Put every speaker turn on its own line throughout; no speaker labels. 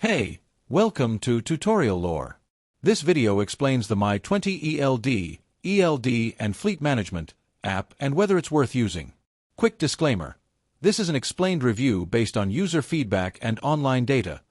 Hey, welcome to Tutorial Lore. This video explains the My20 ELD, and Fleet Management app and whether it's worth using. Quick disclaimer. This is an explained review based on user feedback and online data,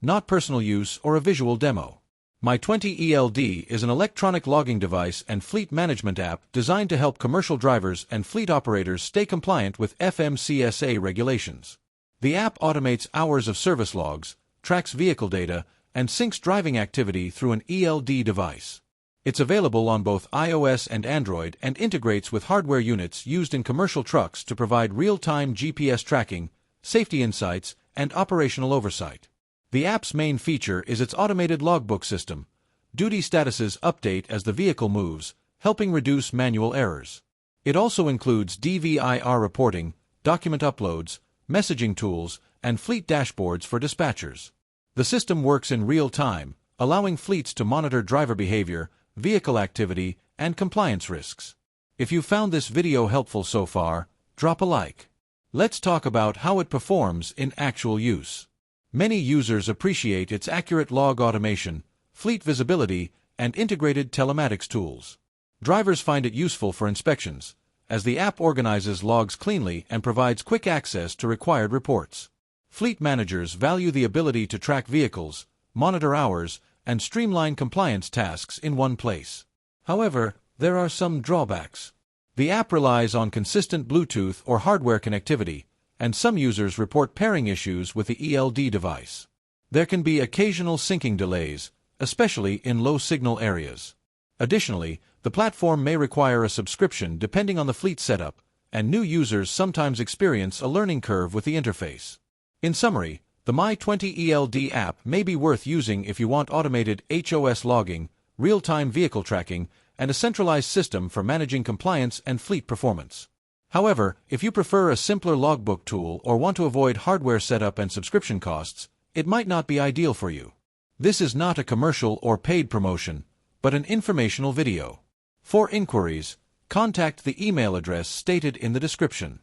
not personal use or a visual demo. My20 ELD is an electronic logging device and fleet management app designed to help commercial drivers and fleet operators stay compliant with FMCSA regulations. The app automates hours of service logs, tracks vehicle data, and syncs driving activity through an ELD device. It's available on both iOS and Android and integrates with hardware units used in commercial trucks to provide real-time GPS tracking, safety insights, and operational oversight. The app's main feature is its automated logbook system. Duty statuses update as the vehicle moves, helping reduce manual errors. It also includes DVIR reporting, document uploads, messaging tools, and fleet dashboards for dispatchers. The system works in real time, allowing fleets to monitor driver behavior, vehicle activity, and compliance risks. If you found this video helpful so far, drop a like. Let's talk about how it performs in actual use. Many users appreciate its accurate log automation, fleet visibility, and integrated telematics tools. Drivers find it useful for inspections, as the app organizes logs cleanly and provides quick access to required reports. Fleet managers value the ability to track vehicles, monitor hours, and streamline compliance tasks in one place. However, there are some drawbacks. The app relies on consistent Bluetooth or hardware connectivity, and some users report pairing issues with the ELD device. There can be occasional syncing delays, especially in low-signal areas. Additionally, the platform may require a subscription depending on the fleet setup, and new users sometimes experience a learning curve with the interface. In summary, the My20 ELD app may be worth using if you want automated HOS logging, real-time vehicle tracking, and a centralized system for managing compliance and fleet performance. However, if you prefer a simpler logbook tool or want to avoid hardware setup and subscription costs, it might not be ideal for you. This is not a commercial or paid promotion, but an informational video. For inquiries, contact the email address stated in the description.